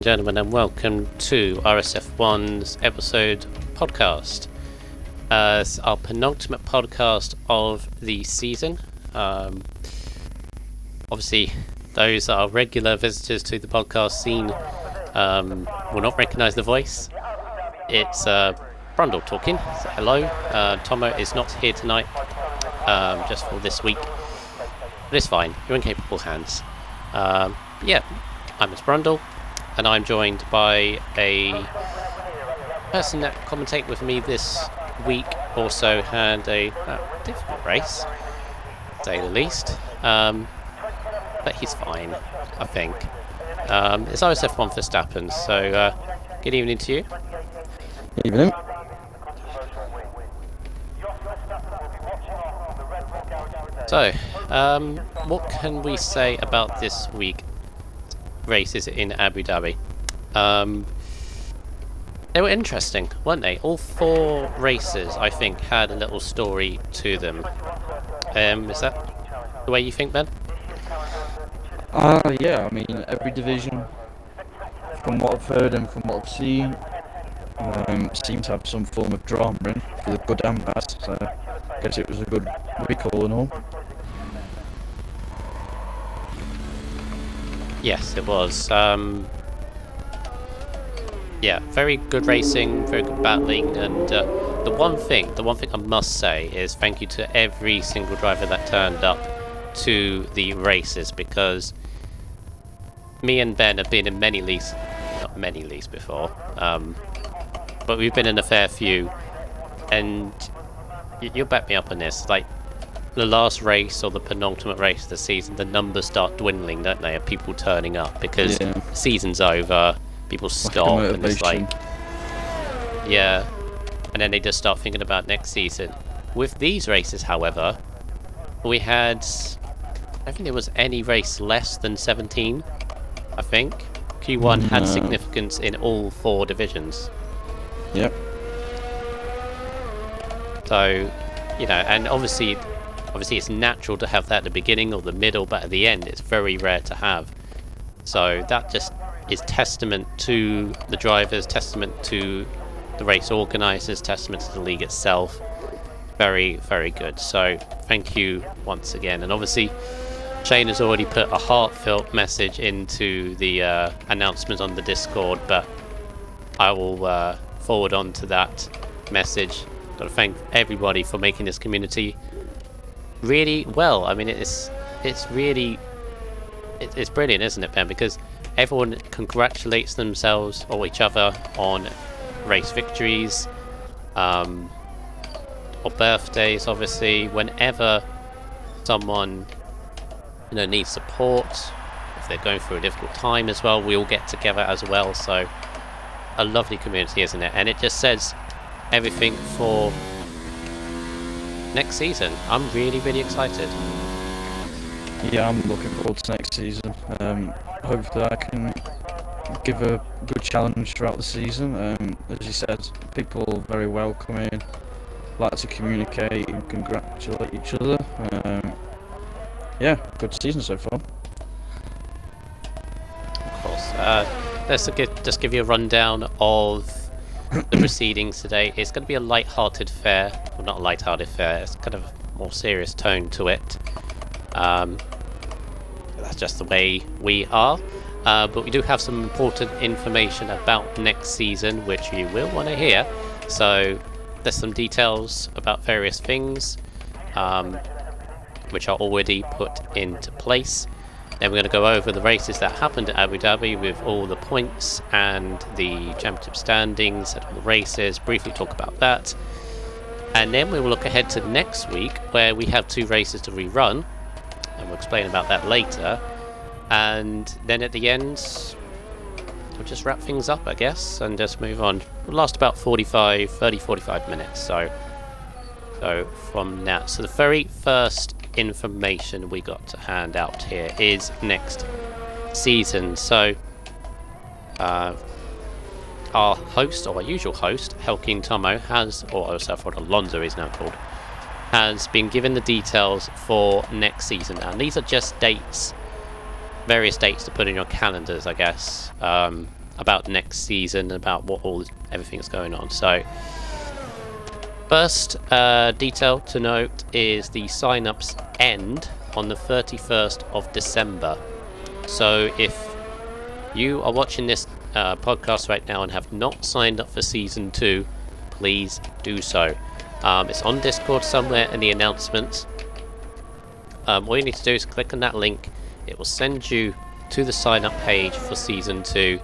Gentlemen, and welcome to RSF1's episode podcast. It's our penultimate podcast of the season. Obviously, those that are regular visitors to the podcast scene will not recognise the voice. It's Brundle talking. So hello. Tomo is not here tonight, just for this week. But it's fine. You're in capable hands. I'm Miss Brundle. And I'm joined by a person that commentated with me this week. Also had a difficult race, to say the least. But he's fine, I think. It's RSF1 Verstappen, so good evening to you. Evening. So, what can we say about this week? Races in Abu Dhabi. They were interesting, weren't they? All four races, I think, had a little story to them. Is that the way you think, Ben? Yeah, I mean, every division, from what I've heard and from what I've seen, seems to have some form of drama in, for the good and bad, so I guess it was a good week all in all. Yes, it was. Very good racing, very good battling, and the one thing I must say is thank you to every single driver that turned up to the races, because me and Ben have been in not many leagues before, but we've been in a fair few, and you'll back me up on this, like, the last race or the penultimate race of the season, the numbers start dwindling, don't they, of people turning up, because the season's over, people stop, and it's like, yeah, and then they just start thinking about next season. With these races, however, we had, I don't think there was any race less than 17, I think. Q1 had significance in all four divisions. Yep. So, and obviously it's natural to have that at the beginning or the middle, but at the end it's very rare to have. So that just is testament to the drivers, testament to the race organisers, testament to the league itself. Very, very good. So thank you once again. And obviously Shane has already put a heartfelt message into the announcement on the Discord, but I will forward on to that message. Got to thank everybody for making this community really well. I mean, it's brilliant, isn't it, Ben? Because everyone congratulates themselves or each other on race victories, or birthdays. Obviously, whenever someone needs support, if they're going through a difficult time as well, we all get together as well. So a lovely community, isn't it? And it just says everything for next season. I'm really, really excited. Yeah, I'm looking forward to next season. Hopefully I can give a good challenge throughout the season. As you said, people very welcoming, like to communicate and congratulate each other. Good season so far. Of course. Let's just give you a rundown of the proceedings today. It's going to be a light-hearted affair. Well, not a light-hearted affair. It's kind of a more serious tone to it. That's just the way we are. But we do have some important information about next season, which you will want to hear. So there's some details about various things, which are already put into place. Then we're going to go over the races that happened at Abu Dhabi with all the points and the championship standings and all the races, briefly talk about that. And then we will look ahead to next week, where we have two races to rerun, and we'll explain about that later. And then at the end, we'll just wrap things up, I guess, and just move on. It'll last about 30-45 minutes, so from now. So the very first information we got to hand out here is next season. So our host, or our usual host, Helkin Tomo, or Alonso is now called, has been given the details for next season, and these are just dates, various dates to put in your calendars, I guess. about next season, about what everything's going on. So first detail to note is the sign-ups end on the 31st of December. So if you are watching this podcast right now and have not signed up for Season 2, please do so. It's on Discord somewhere in the announcements. All you need to do is click on that link. It will send you to the sign-up page for Season 2,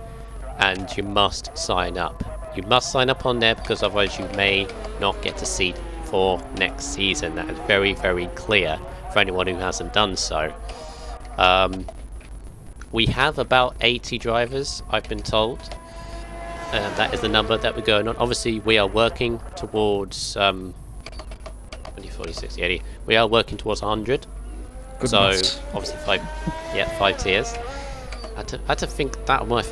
and you must sign up. You must sign up on there, because otherwise you may not get a seat for next season. That is very, very clear for anyone who hasn't done so. We have about 80 drivers, I've been told. That is the number that we're going on. Obviously, we are working towards 20, 40, 60, 80. We are working towards 100. Good so, maths. obviously, 5 tiers. I had to think that on my... I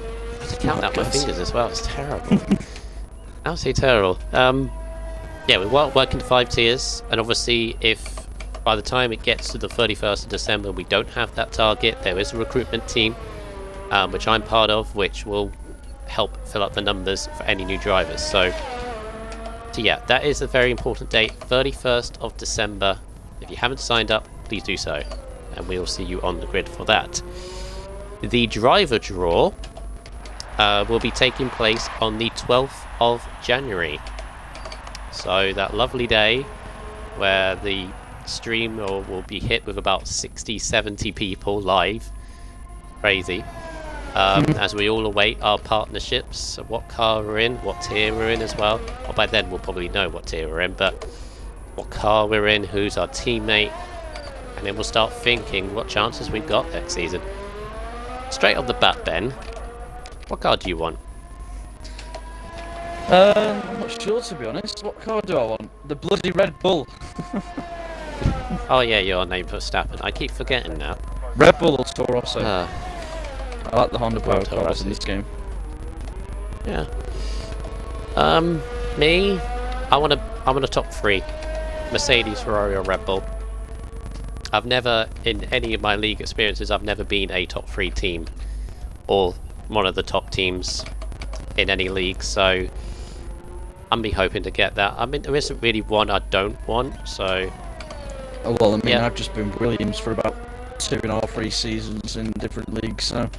had to count out my fingers as well. It's terrible. Absolutely terrible. Yeah, we're working to 5 tiers. And obviously, if by the time it gets to the 31st of December, we don't have that target, there is a recruitment team, which I'm part of, which will help fill up the numbers for any new drivers. So yeah, that is a very important date, 31st of December. If you haven't signed up, please do so, and we will see you on the grid for that. The driver draw will be taking place on the 12th of January. So that lovely day where the stream will be hit with about 60-70 people live. Crazy. As we all await our partnerships, what car we're in, what tier we're in as well. Well, by then we'll probably know what tier we're in, but what car we're in, who's our teammate, and then we'll start thinking what chances we've got next season. Straight off the bat, Ben, what car do you want? I'm not sure, to be honest. What car do I want? The bloody Red Bull. Oh yeah, your name for Verstappen. I keep forgetting that. Red Bull or Toro Rosso. I like the Honda Power cars in this game. Yeah. Me, I want a top 3. Mercedes, Ferrari, or Red Bull. I've never, in any of my league experiences, I've never been a top 3 team, or one of the top teams in any league, so I'm be hoping to get that. I mean, there isn't really one I don't want, so... Oh, well, I mean, yeah. I've just been Williams for about 2.5, 3 seasons in different leagues, so...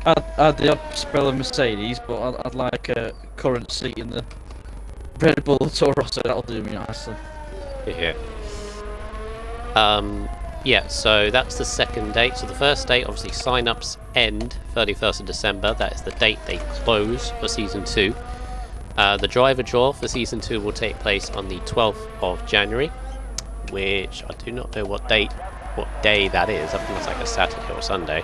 I had the odd spell of Mercedes, but I'd like a current seat in the Red Bull Toro Rosso. That'll do me nicely. Yeah. Yeah, so that's the second date. So the first date, obviously, sign-ups end 31st of December. That is the date they close for Season 2. The driver draw for Season 2 will take place on the 12th of January, which I do not know what day that is. I think it's like a Saturday or Sunday.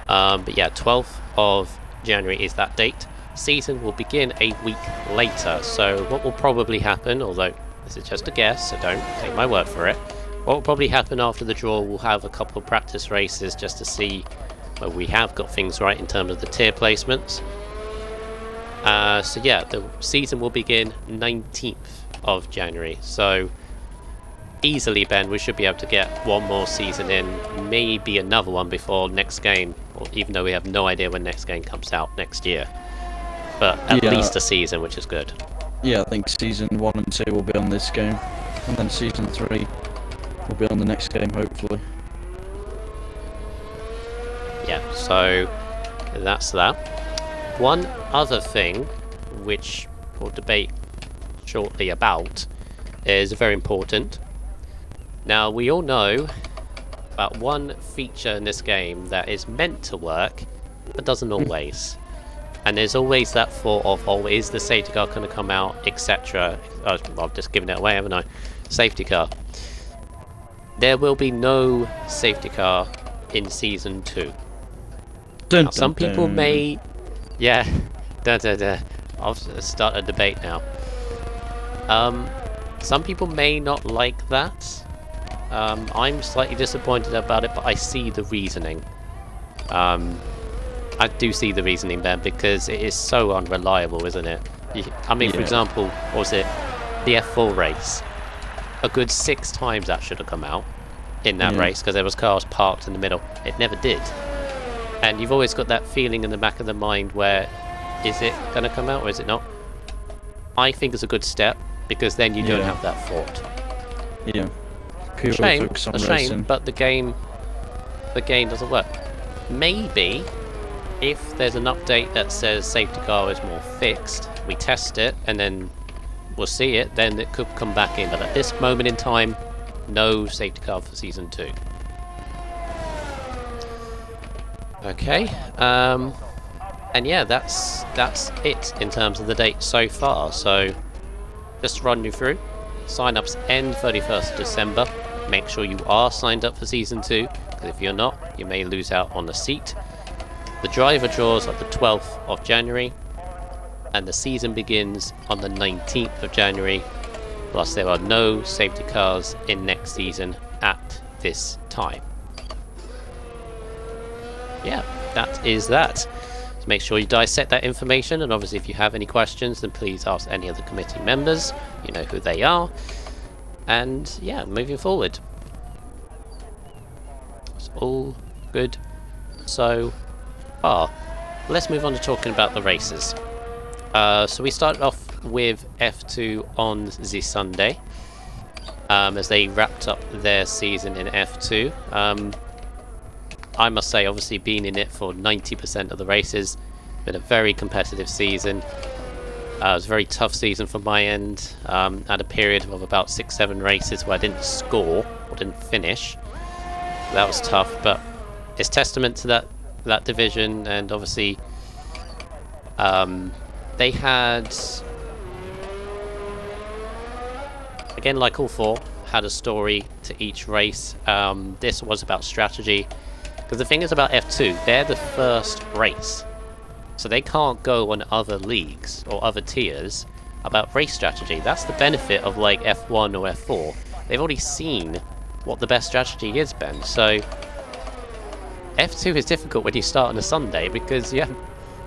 But yeah, 12th of January is that date. Season will begin a week later. So what will probably happen, although this is just a guess, so don't take my word for it. What will probably happen after the draw, we'll have a couple of practice races just to see whether we have got things right in terms of the tier placements. So yeah, the season will begin 19th of January. So easily, Ben, we should be able to get one more season in, maybe another one before next game, or even though we have no idea when next game comes out next year. But at least a season, which is good. Yeah, I think Season 1 and 2 will be on this game, and then Season 3 will be on the next game, hopefully. Yeah, so that's that. One other thing, which we'll debate shortly about, is very important. Now, we all know about one feature in this game that is meant to work, but doesn't always. And there's always that thought of, oh, is the safety car going to come out, etc. Oh, I've just given it away, haven't I? Safety car. There will be no safety car in Season 2. Now, some people may... Yeah. I'll start a debate now. Some people may not like that. I'm slightly disappointed about it, but I see the reasoning. I do see the reasoning there, because it is so unreliable, isn't it? I mean, for example, what was it? The F4 race. A good 6 times that should have come out in that race, because there was cars parked in the middle. It never did. and you've always got that feeling in the back of the mind where, is it going to come out or is it not? I think it's a good step, because then you don't have that thought. Yeah. Shame, a shame, but the game doesn't work. Maybe if there's an update that says safety car is more fixed, we test it and then we'll see it, then it could come back in. But at this moment in time, no safety car for Season 2. Okay, and yeah, that's it in terms of the date so far. So just to run you through, sign-ups end 31st of December. Make sure you are signed up for Season 2, because if you're not, you may lose out on a seat. The driver draws are the 12th of January, and the season begins on the 19th of January. Plus, there are no safety cars in next season at this time. Yeah, that is that. So make sure you dissect that information, and obviously if you have any questions, then please ask any of the committee members. You know who they are. And yeah, moving forward. It's all good so far. Let's move on to talking about the races. So we started off with F2 on the Sunday, as they wrapped up their season in F2. I must say, obviously being in it for 90% of the races, been a very competitive season. It was a very tough season from my end. Had a period of about 6-7 races where I didn't score or didn't finish. That was tough, but it's testament to that division, and obviously they had, again like all four, had a story to each race. This was about strategy, because the thing is about F2, they're the first race. So they can't go on other leagues or other tiers about race strategy. That's the benefit of like F1 or F4. They've already seen what the best strategy is, Ben. So F2 is difficult when you start on a Sunday, because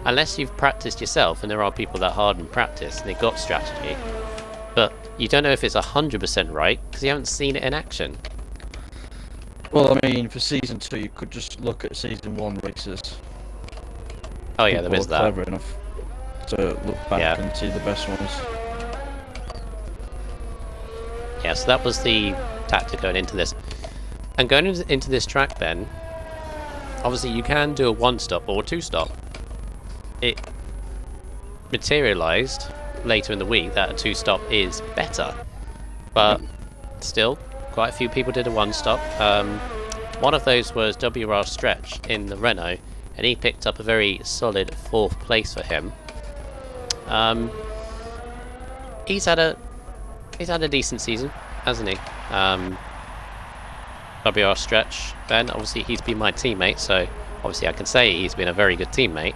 unless you've practiced yourself, and there are people that hard and practice and they've got strategy, but you don't know if it's 100% right because you haven't seen it in action. Well, I mean, for Season 2 you could just look at Season 1 races. Oh yeah, there is that. Clever enough to look back and see the best ones. Yeah, so that was the tactic going into this. And going into this track, Ben, obviously you can do a 1-stop or a 2-stop. It materialised later in the week that a 2-stop is better, but still, quite a few people did a 1-stop. One of those was WR Stretch in the Renault, and he picked up a very solid 4th place for him. He's had a decent season, hasn't he? WR Stretch, Ben, obviously he's been my teammate, so obviously I can say he's been a very good teammate.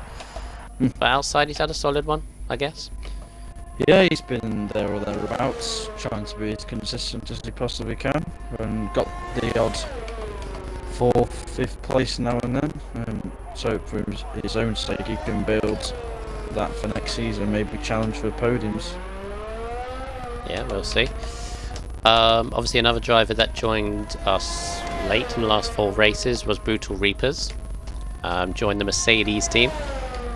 But outside he's had a solid one, I guess. Yeah, he's been there or thereabouts, trying to be as consistent as he possibly can, and got the odd 4th, 5th place now and then. So for his own sake, he can build that for next season, maybe challenge for podiums. Yeah, we'll see. Obviously another driver that joined us late in the last 4 races was Brutal Reapers. Joined the Mercedes team.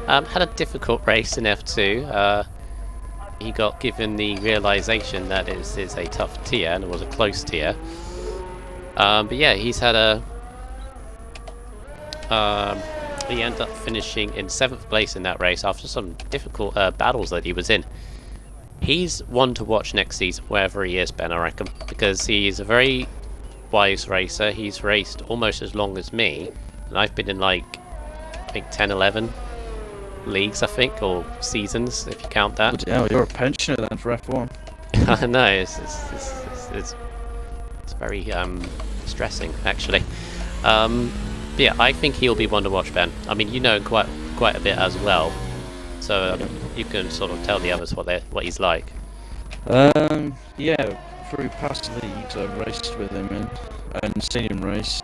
Had a difficult race in F2. He got given the realization that it is a tough tier, and it was a close tier. But yeah, he's had a... he ended up finishing in 7th place in that race after some difficult battles that he was in. He's one to watch next season, wherever he is, Ben, I reckon, because he's a very wise racer. He's raced almost as long as me, and I've been in like, I think 10, 11 leagues, I think, or seasons, if you count that. Yeah, you're a pensioner then for F1. I know, it's very stressing, actually. Yeah, I think he'll be one to watch, Ben. I mean, you know quite a bit as well, so you can sort of tell the others what he's like. Yeah, through past leagues I've raced with him in, and seen him race.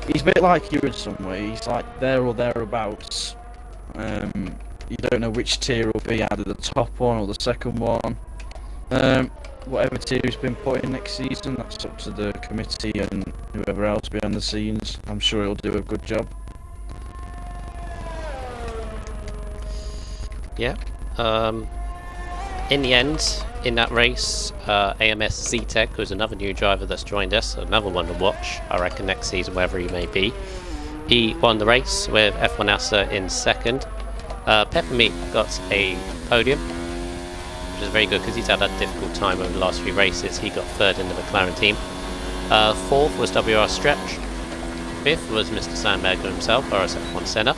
He's a bit like you in some way. He's like there or thereabouts. You don't know which tier will be, either the top one or the second one. Whatever tier he's been put in next season, that's up to the committee and whoever else behind the scenes. I'm sure he'll do a good job. Yeah. In the end, in that race, AMS Z-Tech, who's another new driver that's joined us, another one to watch, I reckon, next season, wherever he may be. He won the race with F1 NASA in second. Peppermeat got a podium, which is very good because he's had that difficult time over the last few races. He got third in the McLaren team. Fourth was WR Stretch. Fifth was Mr. Sandberger himself, RSF1 Senna.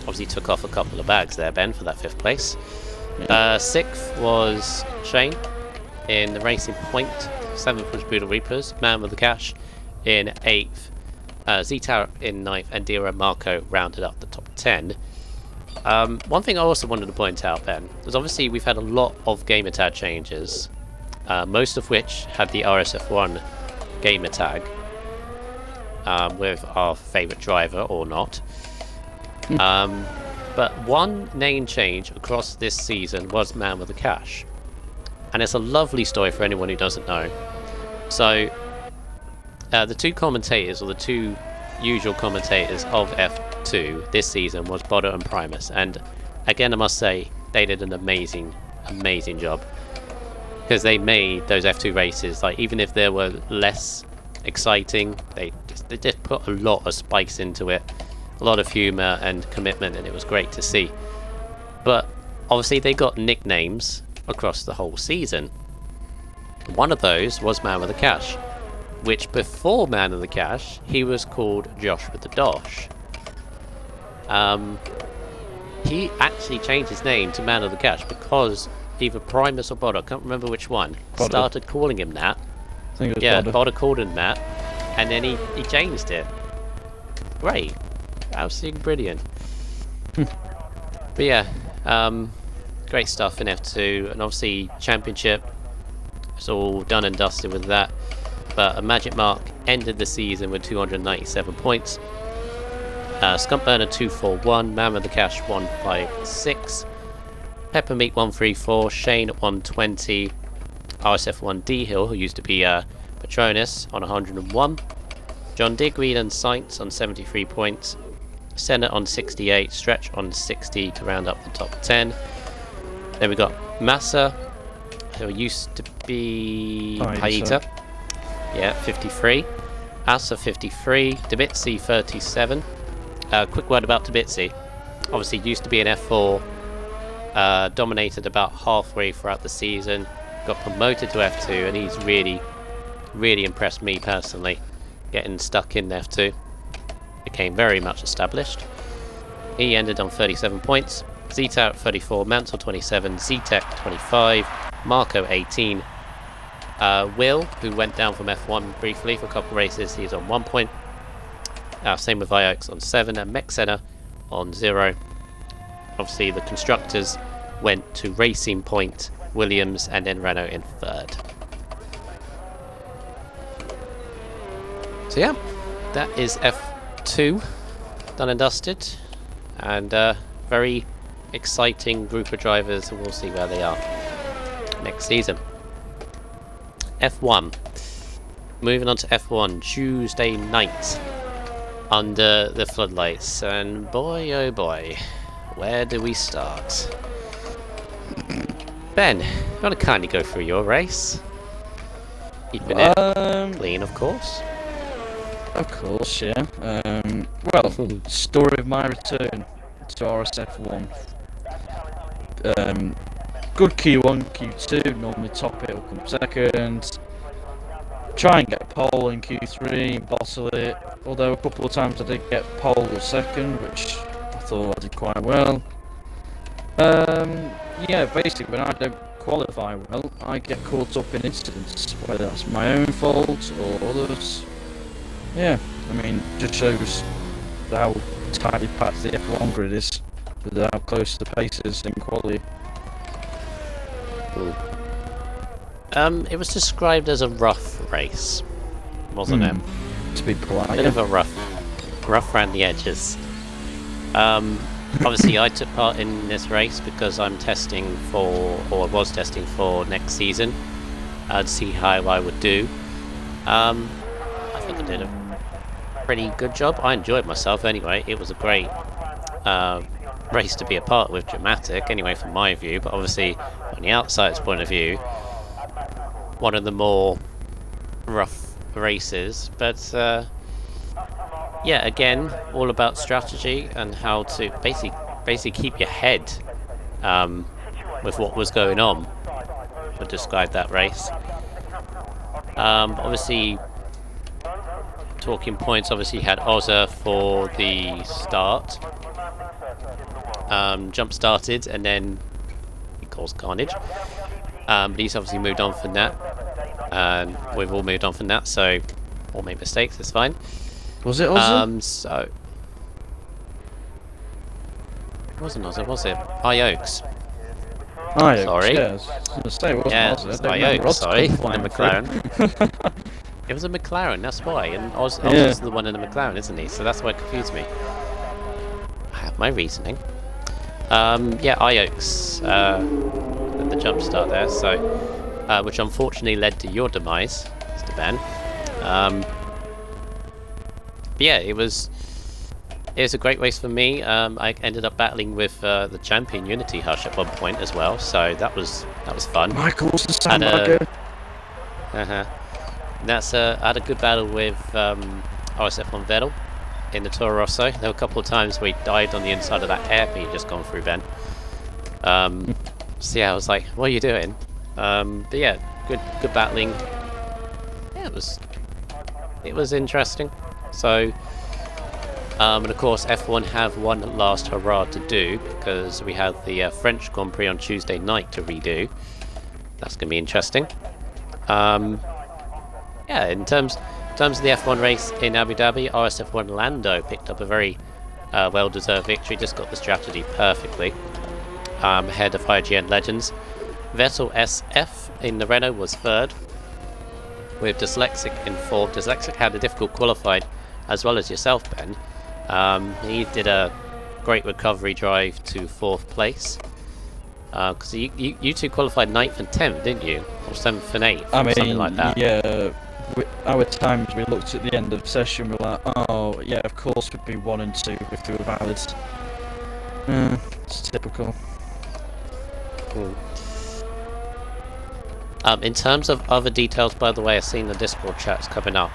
Obviously took off a couple of bags there, Ben, for that fifth place. Sixth was Shane in the Racing Point. Seventh was Brutal Reapers, Man with the Cash in eighth. Z-Tower in ninth, and Dira Marco rounded up the top 10. One thing I also wanted to point out, Ben, is obviously we've had a lot of gamertag changes, most of which had the RSF1 gamertag with our favourite driver or not. But one name change across this season was Man with the Cash, and it's a lovely story for anyone who doesn't know. So the two commentators, or the two usual commentators of F2 this season, was Bodder and Primus, and again I must say they did an amazing job, because they made those F2 races, like, even if they were less exciting, they just put a lot of spice into it, a lot of humour and commitment, and it was great to see. But obviously they got nicknames across the whole season. One of those was Man with the Cash, which before Man with the Cash he was called Josh with the Dosh. He actually changed his name to Man of the Cash because either Primus or Bodder, I can't remember which one, started calling him that. I think it was Bodder called him that, and then he changed it. Great. Absolutely brilliant. But yeah, great stuff in F2, and obviously Championship, it's all done and dusted with that. But a Magic Mark ended the season with 297 points. Skunk Burner 241, Man with the Cash 156, Peppermeat 134, Shane at 120, RSF1 D Hill, who used to be Patronus, on 101, John Digweed and Sainz on 73 points, Senna on 68, Stretch on 60 to round up the top 10. Then we got Massa, who used to be Paita. Yeah, 53. Asa 53. Debitsi 37. Quick word about Debitsi. Obviously used to be an F4. Dominated about halfway throughout the season. Got promoted to F2, and he's really impressed me personally. Getting stuck in F2. Became very much established. He ended on 37 points. Zeta at 34. Mansell 27. Z-Tech 25. Marco 18. Will, who went down from F1 briefly for a couple of races, he's on 1 point. Same with Viox on 7, and Mexena on 0. Obviously the constructors went to Racing Point, Williams, and then Renault in third. So yeah, that is F2 done and dusted, and very exciting group of drivers, and we'll see where they are next season. F1. Moving on to F1, Tuesday night under the floodlights, and boy oh boy, where do we start? Ben, you want to kindly go through your race? Keeping it clean, of course. Of course, yeah. Well, story of my return to RSF1. Good Q1, Q2, normally top it, will come second. Try and get pole in Q3 and bottle it. Although a couple of times I did get pole or second, which I thought I did quite well. Yeah, basically when I don't qualify well, I get caught up in incidents, whether that's my own fault or others. Yeah, I mean, just shows how tightly packed the F1 grid is, with how close the pace is in quality. It was described as a rough race, wasn't it? To be polite. A bit of a rough around the edges. Obviously I took part in this race because I'm testing for, or was testing for next season, to see how I would do. I think I did a pretty good job. I enjoyed myself anyway. It was a great race to be a part with, dramatic, anyway from my view, but obviously on the outside's point of view, one of the more rough races. But yeah, again, all about strategy and how to basically keep your head with what was going on. To describe that race. Obviously, talking points. Obviously, you had Ozza for the start. Jump started and then he caused carnage. But he's obviously moved on from that, and we've all moved on from that. So, all made mistakes. It's fine. Was it Ozzy? So it wasn't Ozzy, was it? Oaks. Sorry. Yeah, I was gonna say, it wasn't Yeah, Ozzy. it's I don't remember Oaks, Ozzy sorry. The flying McLaren. It was a McLaren, that's why. And Ozzy's Yeah. the one in the McLaren, isn't he? So that's why it confused me. I have my reasoning. Yeah, Oaks. The jump start there, so which unfortunately led to your demise, Mr. Ben. But yeah, it was a great race for me. I ended up battling with the champion Unity Hush at one point as well, so that was fun. Michael's the sandbagger. That's I had a good battle with RSF1 Vettel in the Toro Rosso. There were a couple of times where he died on the inside of that hairpin you'd just gone through, Ben. So yeah, I was like, what are you doing? But yeah, good battling. Yeah, it was interesting. So, and of course F1 have one last hurrah to do, because we have the French Grand Prix on Tuesday night to redo. That's going to be interesting. Yeah, in terms of the F1 race in Abu Dhabi, RSF1 Lando picked up a very well-deserved victory, just got the strategy perfectly, ahead of IGN Legends. Vettel SF in the Renault was third, with Dyslexic in fourth. Dyslexic had a difficult qualifying, as well as yourself, Ben. He did a great recovery drive to fourth place. Because you two qualified 9th and 10th, didn't you? Or 7th and 8th, or something like that. Yeah. Our times, we looked at the end of the session, we were like, oh, yeah, of course we'd be 1 and 2 if they were valid. It's typical. In terms of other details, by the way, I've seen the Discord chats coming up.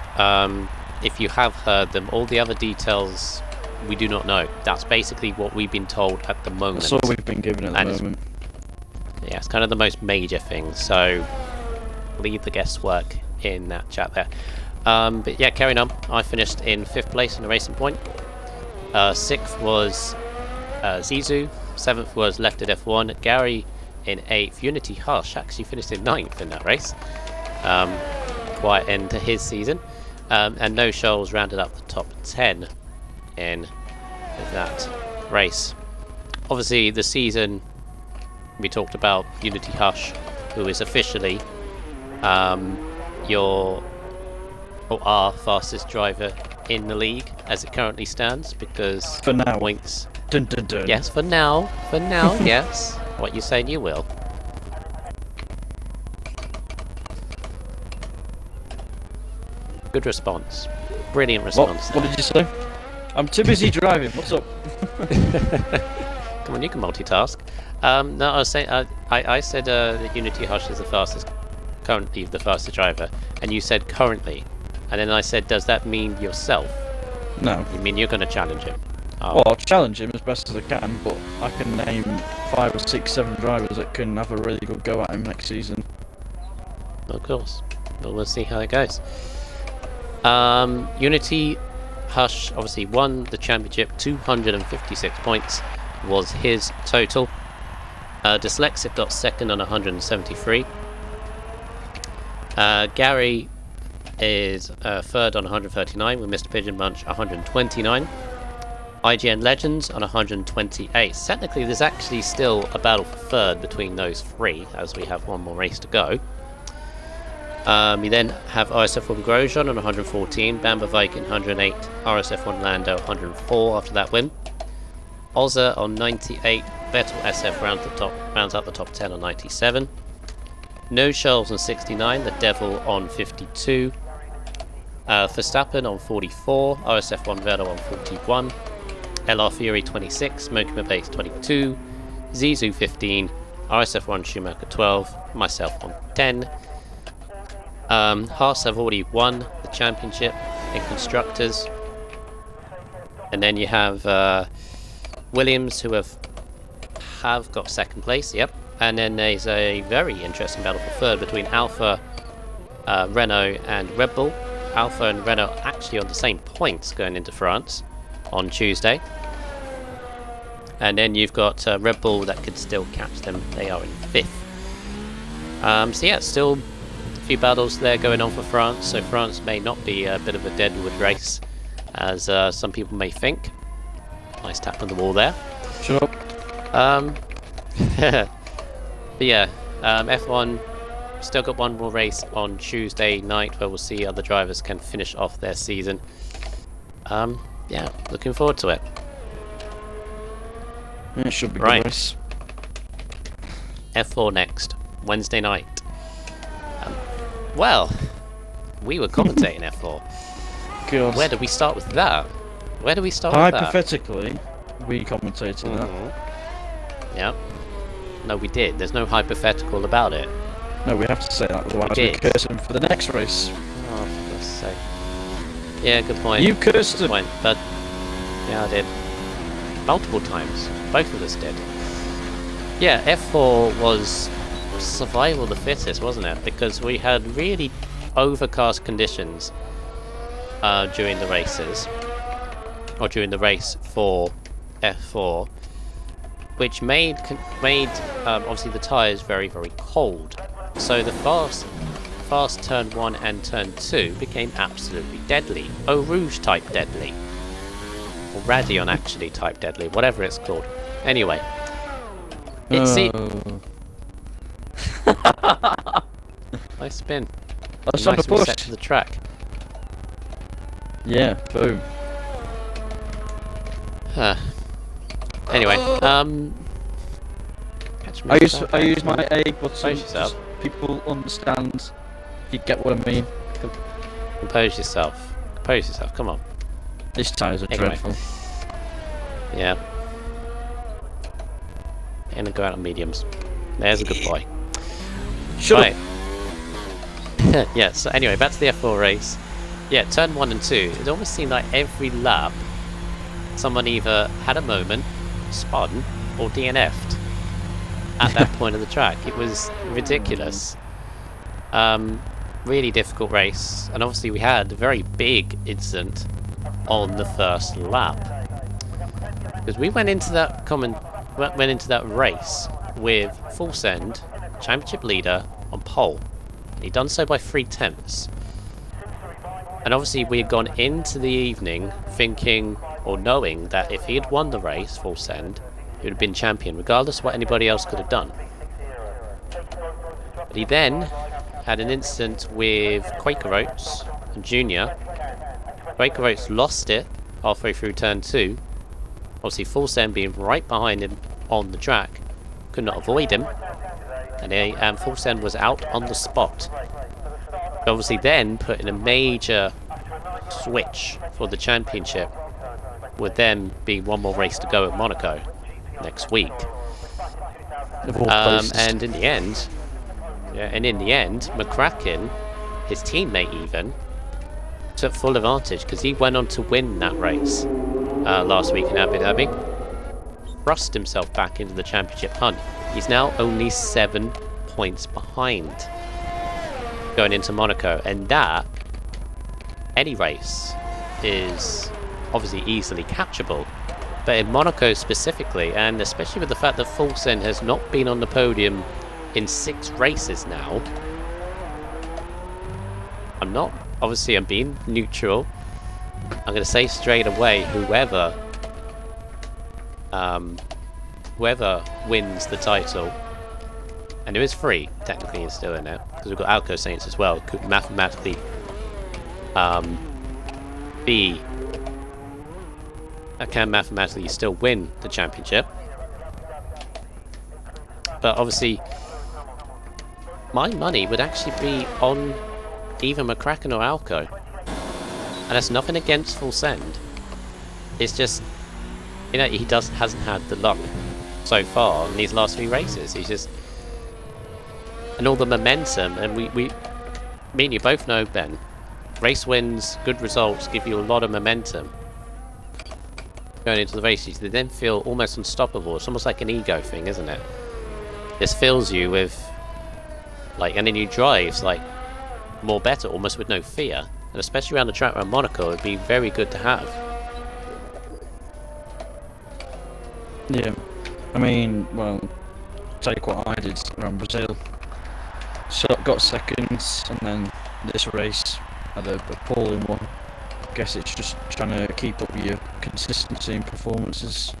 If you have heard them, all the other details we do not know. That's basically what we've been told at the moment. That's all we've been given at the moment. Yeah, it's kind of the most major thing, so leave the guesswork in that chat there. But yeah, carrying on, I finished in 5th place in the racing point. 6th was Zizou, 7th was Left at F1, Gary in 8th, Unity Hush actually finished in 9th in that race. Quiet end to his season. And No Shoals rounded up the top 10 in that race. Obviously the season, we talked about Unity Hush, who is officially our fastest driver in the league as it currently stands, because For now. points. Dun, dun, dun. Yes, for now, yes. What you saying you will. Good response. Brilliant response. What did you say? I'm too busy driving. What's up? Come on, you can multitask. No, I was saying, I said that Unity Hush is currently the fastest driver, and you said currently, and then I said, does that mean yourself? No. You mean you're going to challenge him? Oh. Well, I'll challenge him as best as I can, but I can name 5 or 6, 7 drivers that can have a really good go at him next season. Of course. But we'll see how it goes. Unity Hush obviously won the championship. 256 points was his total. Dyslexic got second on 173. Gary is third on 139, with Mr. Pigeon Munch 129. IGN Legends on 128. Technically there's actually still a battle for third between those three, as we have one more race to go. We then have RSF1 Grosjean on 114, Bamba Viking 108, RSF1 Lando 104 after that win. Ozza on 98, Vettel SF rounds out the top 10 on 97. No Shells on 69, the Devil on 52. Verstappen on 44, RSF1 Vettel on 41. LR Fury 26, Mokima Base 22, Zizu 15, RSF1 Schumacher 12, myself on 10. Haas have already won the championship in constructors, and then you have Williams, who have got second place. Yep, and then there's a very interesting battle for third between Alpha, Renault, and Red Bull. Alpha and Renault actually on the same points going into France on Tuesday. And then you've got Red Bull that could still catch them. They are in 5th. So yeah, still a few battles there going on for France. So France may not be a bit of a deadwood race, as some people may think. Nice tap on the wall there. Shut up. But yeah, F1 still got one more race on Tuesday night where we'll see other drivers can finish off their season. Yeah, looking forward to it. It should be Right. good race. F4 next, Wednesday night. Well, we were commentating F4. God. Where do we start with that? Where do we start with that? Hypothetically, we commentated that. Yeah. No, we did. There's no hypothetical about it. No, we have to say that, otherwise we did. curse him for the next race. Oh, for God's sake. Yeah, good point. You cursed Good him. point, but yeah, I did. Multiple times. Both of us did. Yeah, F4 was survival of the fittest, wasn't it? Because we had really overcast conditions during the races, or during the race for F4, which made obviously the tyres very, very cold. So the fast turn 1 and turn 2 became absolutely deadly. Eau Rouge type deadly. Or Radion actually type deadly, whatever it's called. Anyway. Nice spin. Let's Nice have a push. reset to the track. Yeah, boom. Anyway, catch me I use my A button. Compose yourself. just People understand. You get what I mean. Compose yourself. Compose yourself, come on. These tyres are Anyway. dreadful. Yeah. And go out on mediums. There's a good boy. Shut Right. Yeah, so anyway, back to the F4 race. Yeah, turn 1 and 2. It almost seemed like every lap someone either had a moment, spun, or DNF'd at that point of the track. It was ridiculous. Really difficult race, and obviously we had a very big incident on the first lap. Because we went into that race with Full Send, championship leader, on pole. He'd done so by 3/10. And obviously we had gone into the evening thinking, or knowing, that if he had won the race, Full Send, he would have been champion, regardless of what anybody else could have done. But he then had an incident with Quaker Oats and Junior. Quaker Oats lost it halfway through turn 2. Obviously Full Send being right behind him on the track, could not avoid him. And Full Send was out on the spot. Obviously then put in a major switch for the championship, with them being one more race to go at Monaco next week. Of all places. And in the end, McCracken, his teammate even, took full advantage because he went on to win that race last week in Abu Dhabi. Thrust himself back into the championship hunt. He's now only 7 points behind going into Monaco, and that, any race, is obviously easily catchable. But in Monaco specifically, and especially with the fact that Full Send has not been on the podium in 6 races now, I'm being neutral. I'm going to say straight away, whoever wins the title, and there is 3 technically is still in there, because we've got Alco Saints as well, could mathematically can mathematically still win the championship. But obviously my money would actually be on either McCracken or Alco, and that's nothing against Full Send. It's just You know, he hasn't had the luck so far in these last 3 races. He's just... And all the momentum, and me and you both know, Ben, race wins, good results, give you a lot of momentum. Going into the races, they then feel almost unstoppable. It's almost like an ego thing, isn't it? This fills you with, like, and then you drive, like, more better, almost with no fear. And especially around the track around Monaco, it would be very good to have. Yeah, I mean, well, take what I did around Brazil. So got seconds, and then this race had a appalling one. I guess it's just trying to keep up your consistency in performances.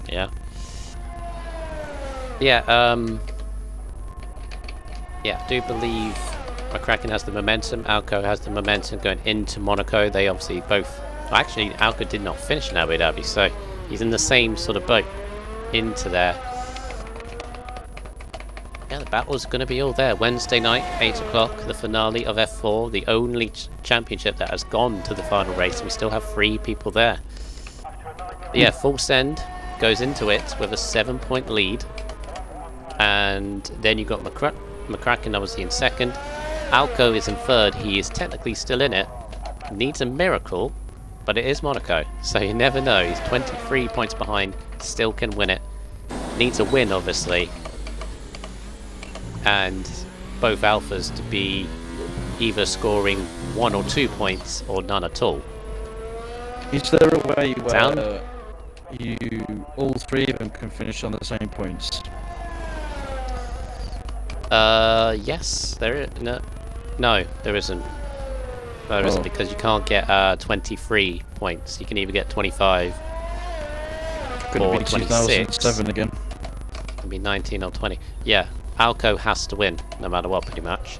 Yeah. Yeah, yeah, I do believe McCracken has the momentum, Alco has the momentum going into Monaco. They obviously both... Actually, Alco did not finish in Abu Dhabi, so he's in the same sort of boat into there. Yeah, the battle's going to be all there. Wednesday night, 8 o'clock, the finale of F4, the only championship that has gone to the final race. We still have 3 people there. But yeah, Full Send goes into it with a 7-point lead. And then you've got McCracken obviously in second. Alco is in third. He is technically still in it. Needs a miracle, but it is Monaco, so you never know. He's 23 points behind, still can win it. Needs a win, obviously. And both Alphas to be either scoring 1 or 2 points or none at all. Is there a way where all 3 of them can finish on the same points? Yes, there is. No, there isn't. There isn't, because you can't get 23 points. You can either get 25 or be 26. 2007 again. It can be 19 or 20. Yeah, Alco has to win, no matter what, pretty much.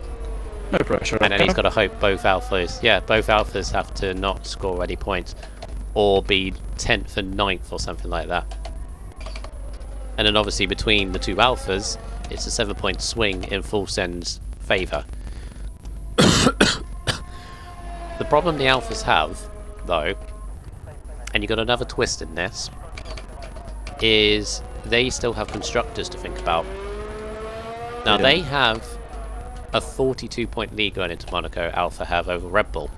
No pressure. And then he's got to hope both Alphas... Yeah, both Alphas have to not score any points, or be 10th and 9th or something like that. And then obviously between the 2 Alphas, it's a 7-point swing in Full Send's favour. The problem the Alphas have, though, and you've got another twist in this, is they still have constructors to think about. Now, they have a 42-point lead going into Monaco, Alpha have over Red Bull.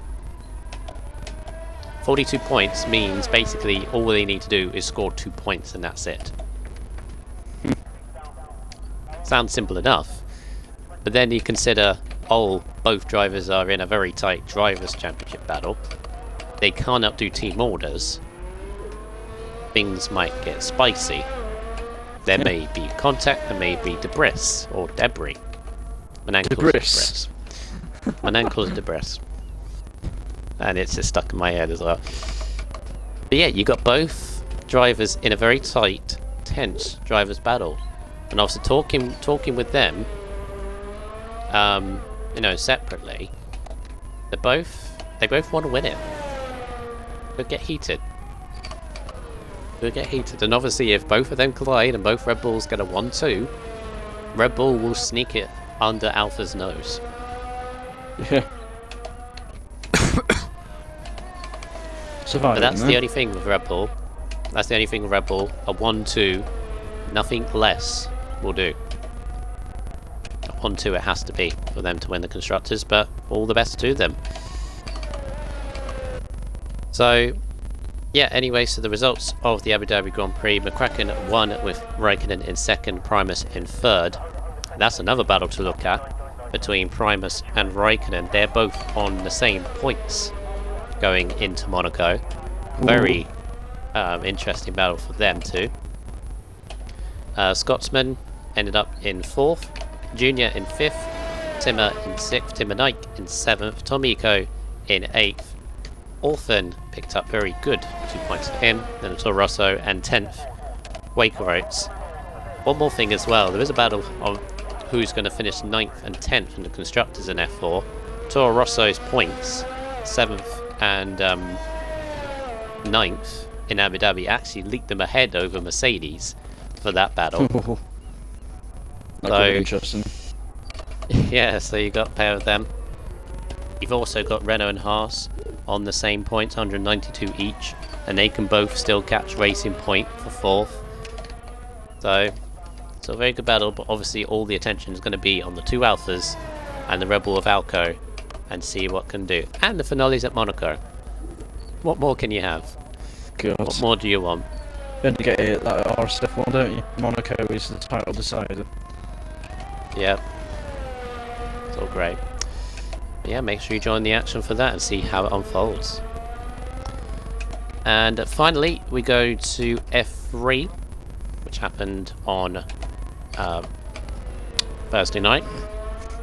42 points means basically all they need to do is score 2 points and that's it. Sounds simple enough, but then you consider, both drivers are in a very tight drivers' championship battle. They cannot do team orders. Things might get spicy. There may be contact, there may be debris or debris. Debris. My nan calls it debris. And it's just stuck in my head as well. But yeah, you got both drivers in a very tight, tense drivers' battle. And also talking with them, you know, separately, they both want to win it. Could get heated. And obviously, if both of them collide and both Red Bulls get a 1-2, Red Bull will sneak it under Alpha's nose. Yeah. But that's the only thing with Red Bull. That's the only thing with Red Bull. A 1-2, nothing less will do. A 1-2 it has to be for them to win the Constructors, but all the best to them. So, yeah, anyway, so the results of the Abu Dhabi Grand Prix. McCracken won with Raikkonen in second, Primus in third. That's another battle to look at between Primus and Raikkonen. They're both on the same points going into Monaco. Very interesting battle for them too. Scotsman ended up in 4th, Junior in 5th, Timmer in 6th, Timmer Nike in 7th, Tomiko in 8th. Orphan picked up very good 2 points for him, then Toro Rosso, and 10th, Waker Oats. One more thing as well, there is a battle on who's going to finish 9th and 10th in the Constructors in F4. Toro Rosso's points, 7th and 9th in Abu Dhabi, actually leaked them ahead over Mercedes for that battle. That could be interesting. Yeah, so you got a pair of them. You've also got Renault and Haas on the same points, 192 each. and they can both still catch Racing Point for 4th. So it's a very good battle, but obviously all the attention is going to be on the 2 Alphas and the Rebel of Alco, and see what can do. And the finales at Monaco. What more can you have? God. What more do you want? Then you get it, that RSF1, don't you? Monaco is the title decider. Yeah. It's all great. But yeah, make sure you join the action for that and see how it unfolds. And finally, we go to F3, which happened on Thursday night.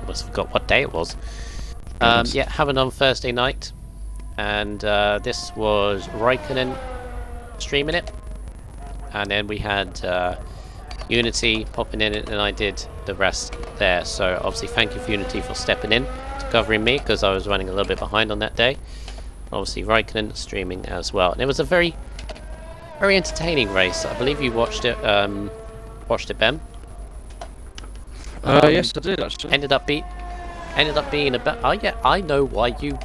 Almost forgot what day it was. Yeah, happened on Thursday night, and this was Raikkonen streaming it, and then we had Unity popping in it, and I did the rest there. So obviously thank you for Unity for stepping in to covering me, because I was running a little bit behind on that day. Obviously Raikkonen streaming as well, and it was a very entertaining race. I believe you watched it, Ben? Yes, I did actually. Ended up being a bit. Oh yeah, I know why you.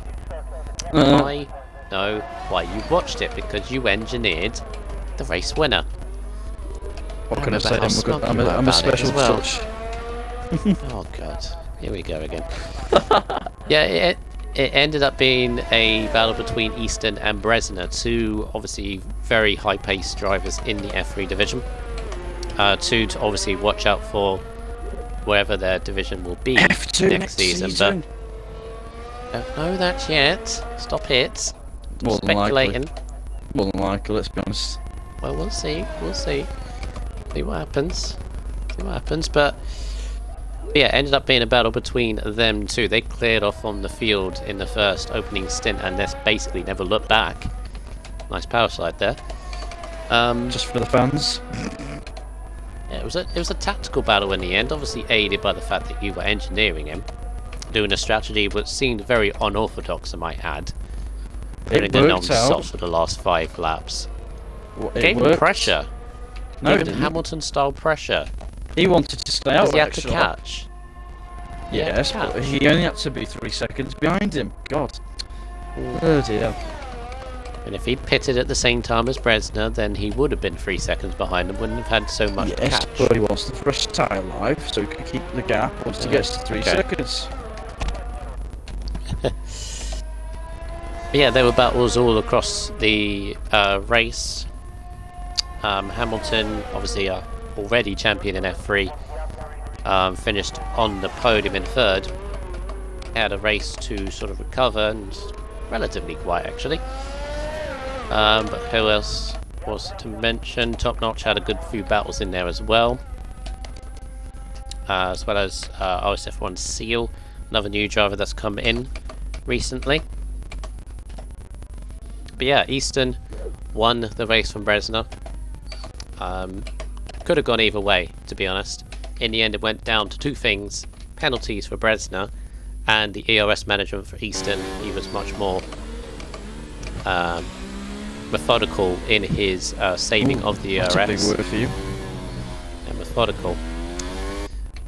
I know why you watched it, because you engineered the race winner. What can I say? I'm a special touch. Oh god, here we go again. Yeah, it ended up being a battle between Easton and Bresner, 2 obviously very high-paced drivers in the F3 division. 2 to obviously watch out for wherever their division will be next season. But don't know that yet. Stop it. More than Speculating. More than likely, let's be honest. Well, we'll see. We'll see. See what happens. See what happens. But yeah, it ended up being a battle between them 2. They cleared off on the field in the first opening stint, and they basically never looked back. Nice power slide there. Just for the fans. Yeah, it was a tactical battle in the end, obviously aided by the fact that you were engineering him, doing a strategy which seemed very unorthodox, I might add. Putting the non-stops for the last 5 laps. Gave him pressure. No, Gave him Hamilton-style pressure. He wanted to stay out. Because he had to catch. Yes, but he only had to be 3 seconds behind him. God. Oh dear. And if he'd pitted at the same time as Bresner, then he would have been 3 seconds behind and wouldn't have had so much to catch. But he wants the fresh tyre life, so he can keep the gap once he gets to 3 seconds. Yeah, there were battles all across the race. Hamilton, obviously already champion in F3, finished on the podium in 3rd. Had a race to sort of recover, and relatively quiet actually. But who else was to mention? Top Notch had a good few battles in there as well. As well as RSF1 Seal, another new driver that's come in recently. But yeah, Easton won the race from Bresner. Could have gone either way, to be honest. In the end, it went down to 2 things: penalties for Bresner and the ERS management for Easton. He was much more methodical in his saving of the ERS. That's a big word for you. Yeah, methodical.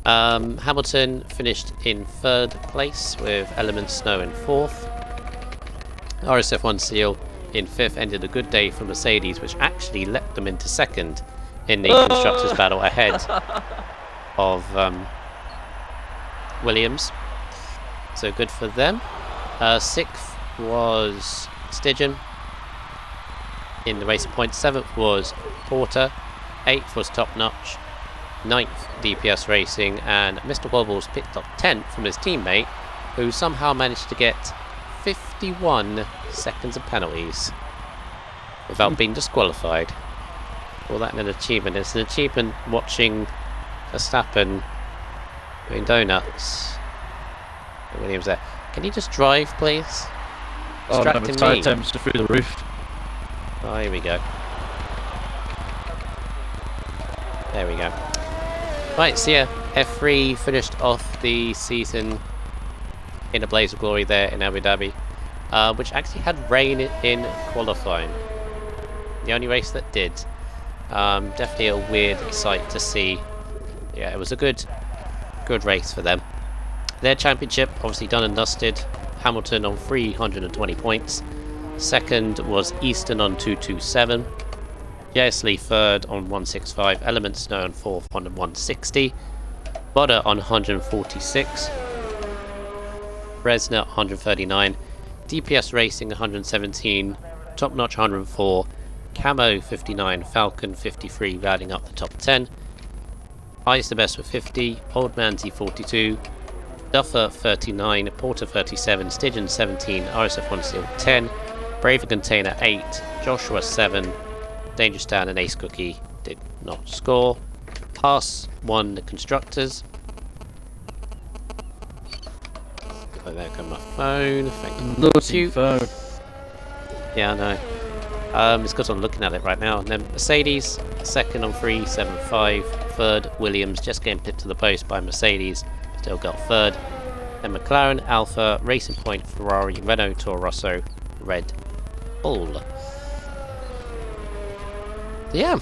Hamilton finished in 3rd place with Element Snow in 4th. RSF1 Seal in 5th ended a good day for Mercedes, which actually leapt them into 2nd in the constructors battle ahead of Williams. So good for them. 6th was Stygian in the Racing Point. 7th was Porter. 8th was Top Notch. 9th DPS Racing, and Mr. Wobbles picked up 10th from his teammate, who somehow managed to get 51 seconds of penalties without being disqualified. All that in an achievement. It's an achievement watching Verstappen doing donuts. Williams there. Can you just drive, please? Oh no, the tyre me. temps are through the roof. Oh, here we go. There we go. Right, so yeah, F3 finished off the season in a blaze of glory there in Abu Dhabi, which actually had rain in qualifying. The only race that did. Definitely a weird sight to see. Yeah, it was a good race for them. Their championship obviously done and dusted. Hamilton on 320 points. Second was Eastern on 227. Yeasley third on 165. Element Snow on fourth on 160. Bodder on 146. Bresner 139. DPS Racing 117. Top Notch 104. Camo 59. Falcon 53, rounding up the top 10. Ice the best with 50. Old Manzi 42. Duffer 39. Porter 37. Stygian 17. RSF1 Steel 10. Braver Container 8. Joshua 7. Danger Stan and Ace Cookie did not score. Pass 1 the Constructors. Oh, there comes my phone. Thank you. Phone. Yeah, I know. It's because I'm looking at it right now. And then Mercedes, second on 375. Third, Williams, just getting pipped to the post by Mercedes. Still got third. Then McLaren, Alpha, Racing Point, Ferrari, Renault, Toro Rosso, Red Bull. Yeah,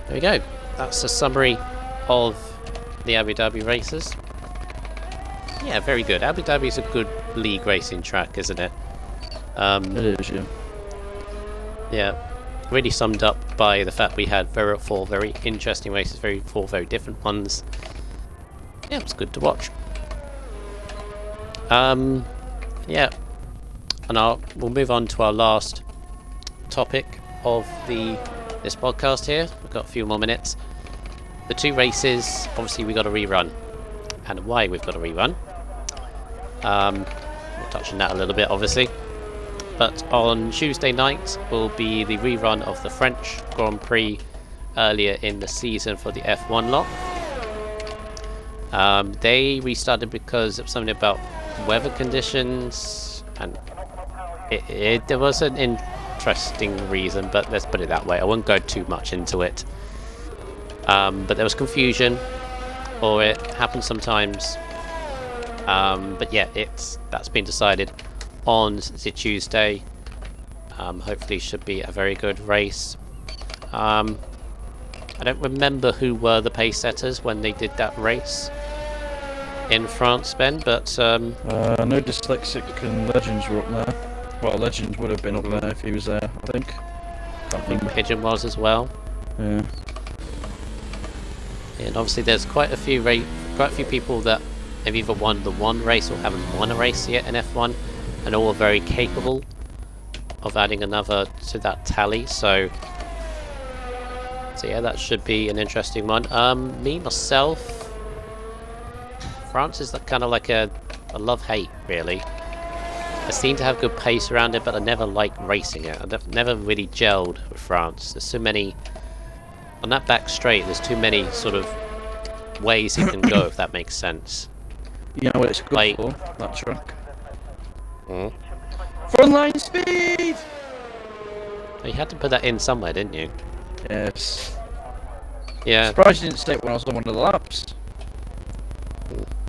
there we go. That's a summary of the Abu Dhabi races. Yeah, very good. Abu Dhabi is a good league racing track, isn't it? It is, yeah. Yeah, really summed up by the fact we had four very interesting races, four very different ones. Yeah, it was good to watch. Yeah, and we'll move on to our last topic of this podcast here. We've got a few more minutes. The two races, obviously we got a rerun, and why we've got a rerun. We'll touch on that a little bit, obviously. But on Tuesday night will be the rerun of the French Grand Prix earlier in the season for the F1 lot. They restarted because of something about weather conditions, and there was an interesting reason, but let's put it that way. I won't go too much into it. But there was confusion, or it happens sometimes. But yeah, that's been decided on the Tuesday. Hopefully should be a very good race. I don't remember who were the pace setters when they did that race in France, Ben, but I know Dyslexic and Legends were up there. Well, Legends would have been up there if he was there, I think. I think Pigeon was as well. Yeah. And obviously there's quite a few people that have either won the one race or haven't won a race yet in F1, and all are very capable of adding another to that tally. So yeah, that should be an interesting one. Myself, France is kind of like a love-hate, really. I seem to have good pace around it, but I never like racing it. I've never really gelled with France. There's so many on that back straight. There's too many sort of ways it can go, if that makes sense. You know what it's good for, that track? Mm. Frontline speed! You had to put that in somewhere, didn't you? Yes. Yeah. Surprised you didn't stay when I was on one of the laps.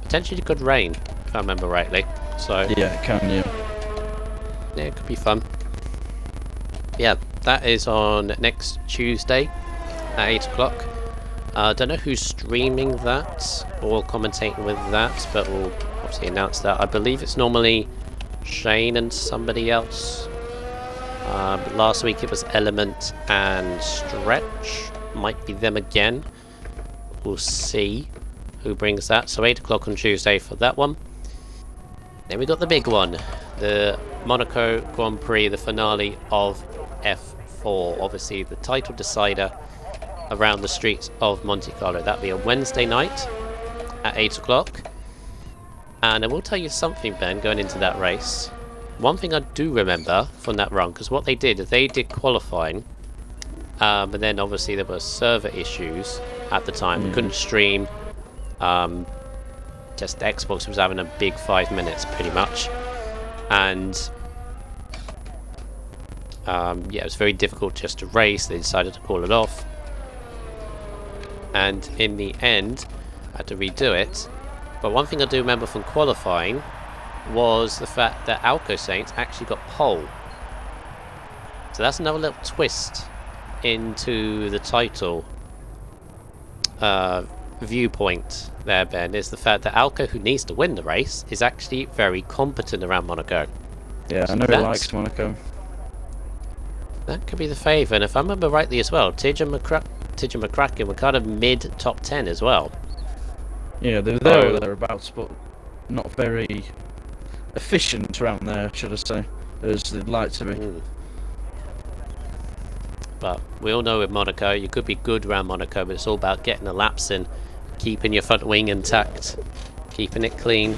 Potentially could rain, if I remember rightly. So yeah, it can, yeah. Yeah, it could be fun. Yeah, that is on next Tuesday at 8 o'clock. I don't know who's streaming that or commentating with that, but we'll obviously announce that. I believe it's normally Shane and somebody else. But last week it was Element and Stretch. Might be them again. We'll see who brings that. So 8 o'clock on Tuesday for that one. Then we got the big one, the Monaco Grand Prix, the finale of F4. Obviously the title decider around the streets of Monte Carlo. That'll be a Wednesday night at 8 o'clock. And I will tell you something, Ben, going into that race. One thing I do remember from that run, because what they did is they did qualifying, but then obviously there were server issues at the time. We couldn't stream. Just Xbox was having a big 5 minutes, pretty much. And yeah, it was very difficult just to race. They decided to call it off. And in the end, I had to redo it. But one thing I do remember from qualifying was the fact that Alco Saints actually got pole. So that's another little twist into the title viewpoint there, Ben, is the fact that Alco, who needs to win the race, is actually very competent around Monaco. Yeah, I know he likes Monaco. That could be the favour, and if I remember rightly as well, Tidge and McCracken were kind of mid top 10 as well. Yeah, they were there or thereabouts, but not very efficient around there, should I say, as they'd like to be. But we all know with Monaco, you could be good around Monaco, but it's all about getting the laps in, keeping your front wing intact, keeping it clean.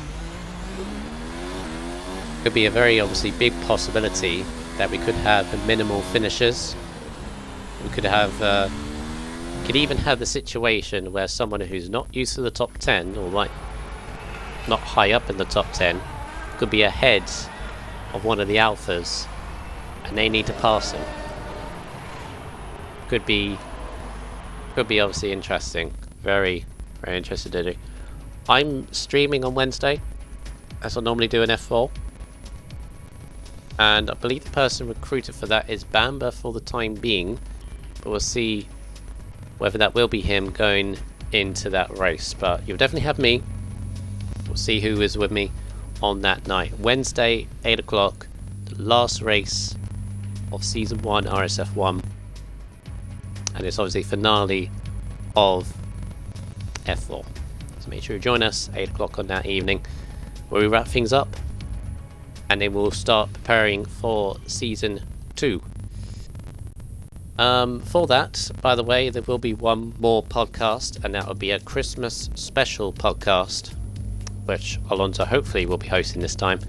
Could be a very obviously big possibility that we could have minimal finishes. We could have, could even have the situation where someone who's not used to the top 10, or like not high up in the top 10, could be ahead of one of the alphas, and they need to pass him. Could be obviously interesting. Very, very interested in it. I'm streaming on Wednesday, as I normally do in F4. And I believe the person recruited for that is Bamba for the time being, but we'll see whether that will be him going into that race. But you'll definitely have me. We'll see who is with me on that night. Wednesday, 8 o'clock, the last race of Season 1 RSF1. And it's obviously finale of F4. So make sure you join us 8 o'clock on that evening, where we wrap things up. And then we'll start preparing for Season 2. For that, by the way, there will be one more podcast, and that will be a Christmas special podcast, which Alonso hopefully will be hosting this time.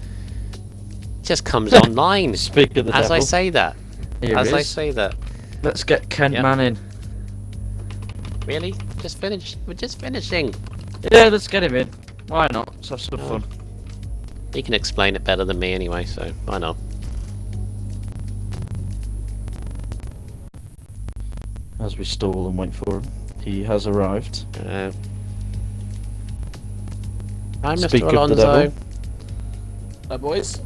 It just comes online. Speak of the as devil. I say that. Here As it I is. say that. Let's get Kent Yep. Manning. Really? Just finished? We're just finishing. Yeah, let's get him in. Why not? Let's have some fun. He can explain it better than me anyway, so why not? As we stall and wait for him, he has arrived. Hi, Speak Mr. of the Alonso. devil. Hello, boys.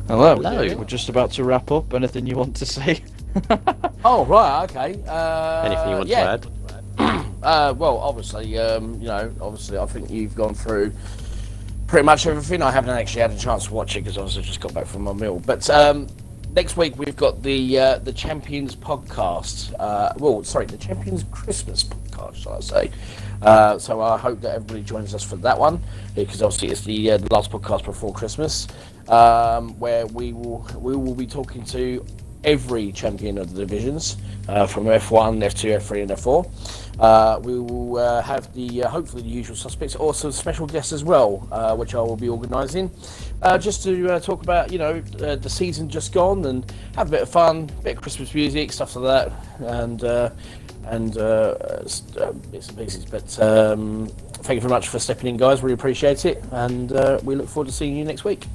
Hello. Hello. We're just about to wrap up. Anything you want to say? Oh, right, okay. Anything you want to yeah. add? Well, obviously, obviously, I think you've gone through pretty much everything. I haven't actually had a chance to watch it because obviously I just got back from my meal. But next week we've got the Champions podcast. The Champions Christmas podcast, shall I say? So I hope that everybody joins us for that one, because obviously it's the last podcast before Christmas, where we will be talking to every champion of the divisions, from F1, F2, F3 and F4. We will have the hopefully the usual suspects, also special guests as well, which I will be organising, just to talk about the season just gone and have a bit of fun, bit of Christmas music, stuff like that, and bits and pieces. But thank you very much for stepping in, guys. Really appreciate it, and we look forward to seeing you next week.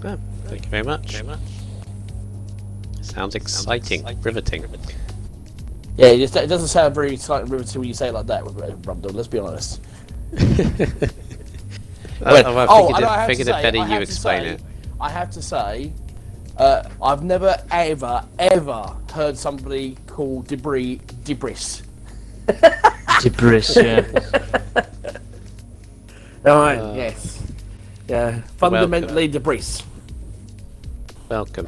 Oh, thank you very much. Sounds exciting, riveting. Yeah, it doesn't sound very exciting riveting when you say it like that, Rumdle, let's be honest. I figured it better you explain it. I have to say, I've never ever heard somebody call debris. Debris, yeah. Alright, yes. Yeah, fundamentally debris. Welcome.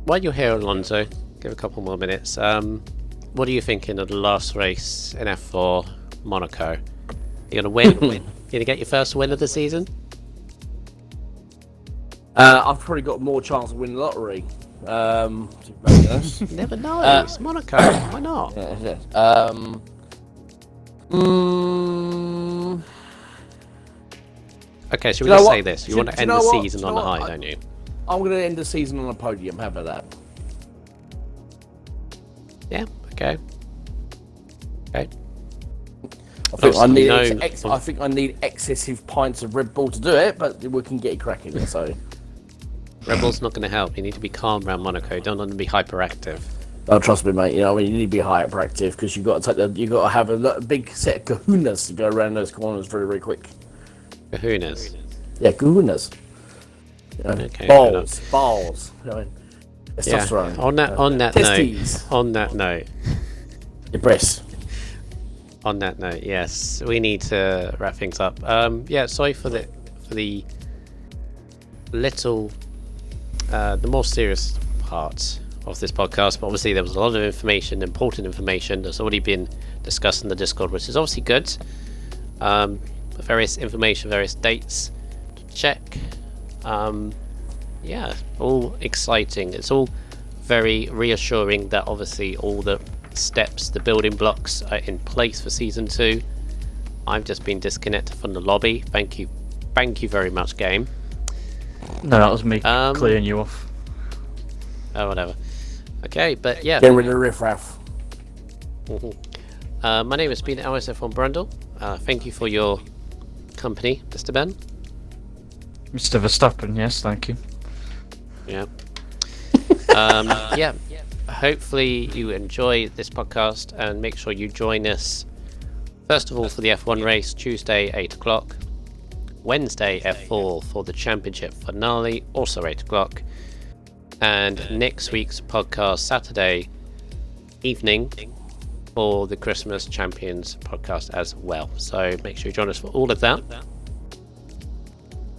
While you're here, Alonso, give a couple more minutes. What are you thinking of the last race in F4, Monaco? You gonna win? You gonna get your first win of the season? I've probably got more chance of winning the lottery. To be honest. You never know. It's Monaco. Why not? Okay, so we're gonna say this. You want to end the season on a high, don't you? I'm going to end the season on a podium. How about that? Yeah. Okay. Okay. I think I need excessive pints of Red Bull to do it, but we can get it cracking. So Red Bull's not going to help. You need to be calm around Monaco. You don't want to be hyperactive. Oh, trust me, mate. You need to be hyperactive because you've got to have a big set of kahunas to go around those corners very, very quick. Kahunas. Yeah, kahunas. Okay, balls. Testosterone. On that note. Your breasts. On that note, yes, we need to wrap things up. Sorry for the little, the more serious part of this podcast. But obviously, there was a lot of information, important information that's already been discussed in the Discord, which is obviously good. Various information, various dates to check. Yeah, all exciting. It's all very reassuring that obviously all the steps, the building blocks are in place for season 2. I've just been disconnected from the lobby. Thank you very much, game. No, that was me clearing you off. Oh, whatever. Okay, but yeah. Get rid of the riffraff. My name has been RSF1 Brundle. Thank you for your company, Mr. Ben. Mr. Verstappen, yes, thank you. Yeah. Yeah. Hopefully you enjoy this podcast and make sure you join us. First of all, for the F1 race, Tuesday 8 o'clock. Wednesday F4 for the championship finale, also 8 o'clock. And next week's podcast, Saturday evening, for the Christmas Champions podcast as well. So make sure you join us for all of that.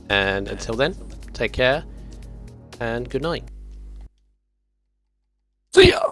And until then, take care and good night. See ya!